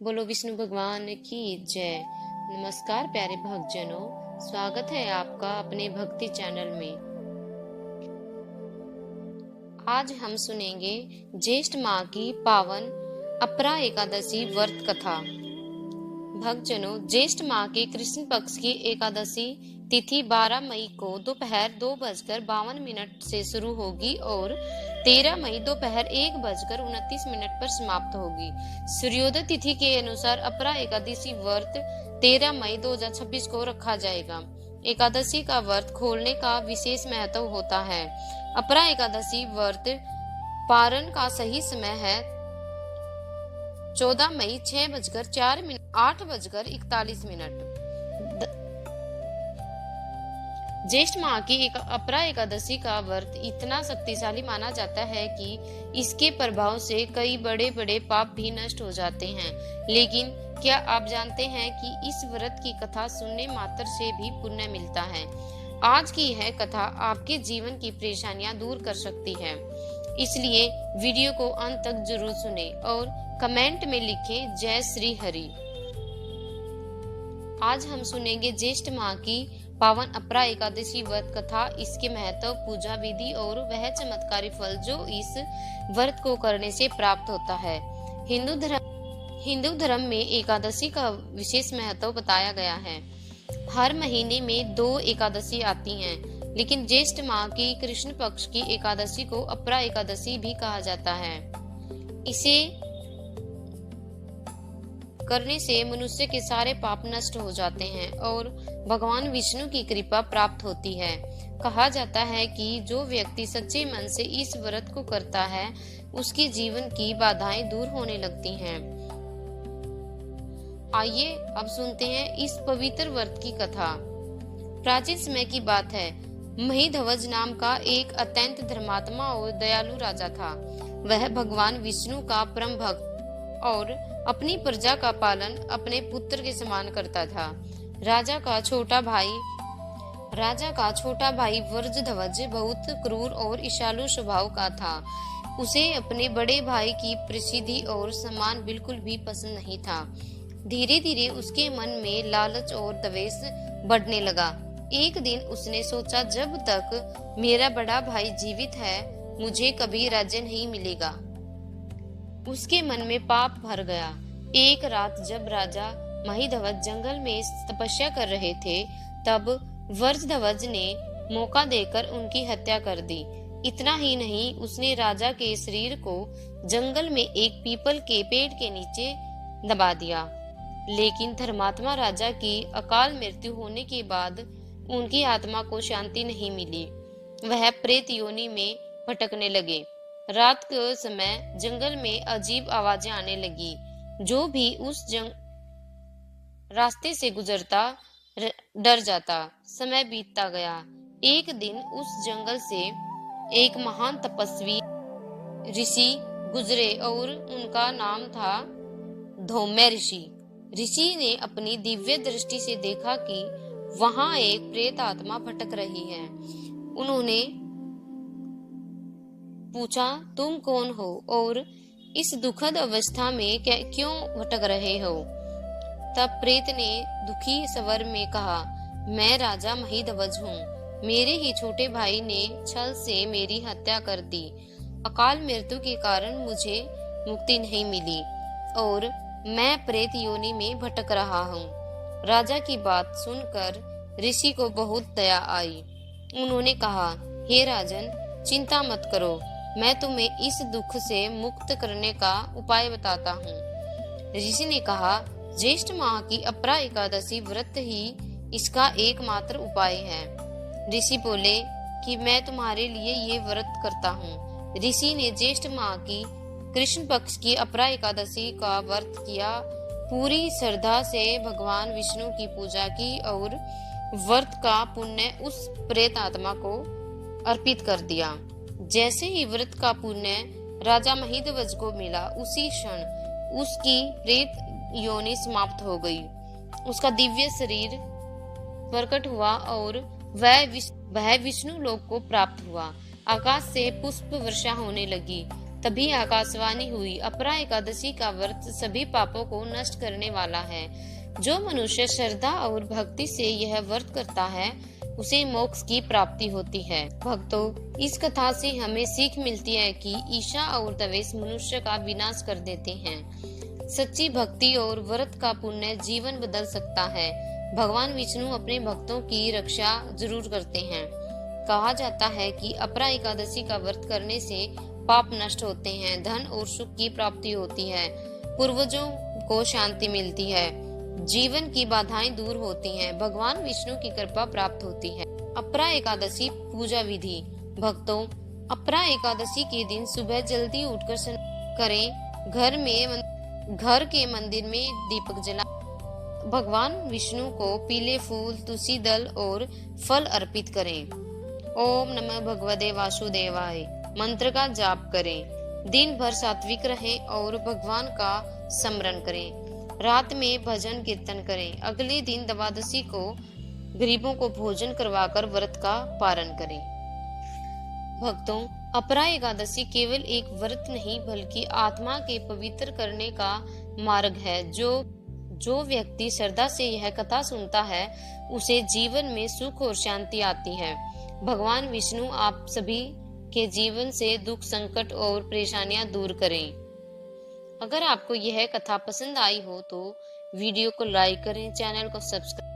बोलो विष्णु भगवान की जय। नमस्कार प्यारे भक्तजनों, स्वागत है आपका अपने भक्ति चैनल में। आज हम सुनेंगे ज्येष्ठ माह की पावन अपरा एकादशी व्रत कथा। भक्तजनों, ज्येष्ठ माह के कृष्ण पक्ष की एकादशी तिथि 12 मई को दोपहर 2:52 से शुरू होगी और 13 मई दोपहर 1:29 पर समाप्त होगी। सूर्योदय तिथि के अनुसार अपरा एकादशी व्रत 13 मई 2026 को रखा जाएगा। एकादशी का व्रत खोलने का विशेष महत्व होता है। अपरा एकादशी व्रत पारण का सही समय है 14 मई 6:04 8:41। ज्येष्ठ माह की अपरा एकादशी का व्रत इतना शक्तिशाली माना जाता है कि इसके प्रभाव से कई बड़े बड़े पाप भी नष्ट हो जाते हैं। लेकिन क्या आप जानते हैं कि इस व्रत की कथा सुनने मात्र से भी पुण्य मिलता है। आज की यह कथा आपके जीवन की परेशानियां दूर कर सकती है, इसलिए वीडियो को अंत तक जरूर सुने और कमेंट में लिखें जय श्री हरि। आज हम सुनेंगे ज्येष्ठ माह की पावन अपरा एकादशी व्रत कथा, इसके महत्व, पूजा विधि और वह चमत्कारी फल जो इस व्रत को करने से प्राप्त होता है। हिंदू धर्म में एकादशी का विशेष महत्व बताया गया है। हर महीने में 2 एकादशी आती हैं, लेकिन ज्येष्ठ माह की कृष्ण पक्ष की एकादशी को अपरा एकादशी भी कहा जाता है। इसे करने से मनुष्य के सारे पाप नष्ट हो जाते हैं और भगवान विष्णु की कृपा प्राप्त होती है। कहा जाता है कि जो व्यक्ति सच्चे मन से इस व्रत को करता है, उसके जीवन की बाधाएं दूर होने लगती हैं। आइए अब सुनते हैं इस पवित्र व्रत की कथा। प्राचीन समय की बात है। महिध्वज नाम का एक अत्यंत धर्मात्मा और दयालु राजा था। वह भगवान विष्णु का परम भक्त और अपनी प्रजा का पालन अपने पुत्र के समान करता था। राजा का छोटा भाई व्रजध्वज बहुत क्रूर और ईर्ष्यालु स्वभाव का था। उसे अपने बड़े भाई की प्रसिद्धि और सम्मान बिल्कुल भी पसंद नहीं था। धीरे धीरे उसके मन में लालच और द्वेष बढ़ने लगा। एक दिन उसने सोचा, जब तक मेरा बड़ा भाई जीवित है, मुझे कभी राज्य नहीं मिलेगा। उसके मन में पाप भर गया। एक रात जब राजा महिध्वज जंगल में तपस्या कर रहे थे, तब व्रजध्वज ने मौका देकर उनकी हत्या कर दी। इतना ही नहीं, उसने राजा के शरीर को जंगल में एक पीपल के पेड़ के नीचे दबा दिया। लेकिन धर्मात्मा राजा की अकाल मृत्यु होने के बाद उनकी आत्मा को शांति नहीं मिली। वह प्रेत योनि में भटकने लगे। रात के समय जंगल में अजीब आवाजें आने लगी। जो भी उस रास्ते से गुजरता डर जाता। समय बीतता गया। एक दिन उस जंगल से एक महान तपस्वी ऋषि गुजरे और उनका नाम था धौम्य ऋषि। ऋषि ने अपनी दिव्य दृष्टि से देखा कि वहां एक प्रेत आत्मा भटक रही है। उन्होंने पूछा, तुम कौन हो और इस दुखद अवस्था में क्यों भटक रहे हो? तब प्रेत ने दुखी स्वर में कहा, मैं राजा महिध्वज हूँ। मेरे ही छोटे भाई ने छल से मेरी हत्या कर दी। अकाल मृत्यु के कारण मुझे मुक्ति नहीं मिली और मैं प्रेत योनि में भटक रहा हूँ। राजा की बात सुनकर ऋषि को बहुत दया आई। उन्होंने कहा, हे राजन, चिंता मत करो, मैं तुम्हें इस दुख से मुक्त करने का उपाय बताता हूँ। ऋषि ने कहा, ज्येष्ठ माह की अपरा एकादशी व्रत ही इसका एकमात्र उपाय है। ऋषि बोले कि मैं तुम्हारे लिए ये व्रत करता हूँ। ऋषि ने ज्येष्ठ माह की कृष्ण पक्ष की अपरा एकादशी का व्रत किया। पूरी श्रद्धा से भगवान विष्णु की पूजा की और व्रत का पुण्य उस प्रेत आत्मा को अर्पित कर दिया। जैसे ही व्रत का पुण्य राजा महिध्वज को मिला, उसी क्षण उसकी प्रेत योनि समाप्त हो गई। उसका दिव्य शरीर प्रकट हुआ और वह विष्णु लोक को प्राप्त हुआ। आकाश से पुष्प वर्षा होने लगी। तभी आकाशवाणी हुई, अपरा एकादशी का व्रत सभी पापों को नष्ट करने वाला है। जो मनुष्य श्रद्धा और भक्ति से यह व्रत करता है उसे मोक्ष की प्राप्ति होती है। भक्तों, इस कथा से हमें सीख मिलती है कि ईर्ष्या और द्वेष मनुष्य का विनाश कर देते हैं। सच्ची भक्ति और व्रत का पुण्य जीवन बदल सकता है। भगवान विष्णु अपने भक्तों की रक्षा जरूर करते हैं। कहा जाता है कि अपरा एकादशी का व्रत करने से पाप नष्ट होते हैं, धन और सुख की प्राप्ति होती है, पूर्वजों को शांति मिलती है, जीवन की बाधाएं दूर होती हैं, भगवान विष्णु की कृपा प्राप्त होती है। अपरा एकादशी पूजा विधि। भक्तों, अपरा एकादशी के दिन सुबह जल्दी उठकर करें, घर के मंदिर में दीपक जला, भगवान विष्णु को पीले फूल, तुलसी दल और फल अर्पित करें। ओम नमः भगवते वासुदेवाय मंत्र का जाप करें। दिन भर सात्विक रहें और भगवान का स्मरण करें। रात में भजन कीर्तन करें। अगले दिन द्वादशी को गरीबों को भोजन करवाकर व्रत का पारण करें। भक्तों, अपरा एकादशी केवल एक व्रत नहीं बल्कि आत्मा के पवित्र करने का मार्ग है। जो व्यक्ति श्रद्धा से यह कथा सुनता है उसे जीवन में सुख और शांति आती है। भगवान विष्णु आप सभी के जीवन से दुख, संकट और परेशानियां दूर करें। अगर आपको यह कथा पसंद आई हो तो वीडियो को लाइक करें, चैनल को सब्सक्राइब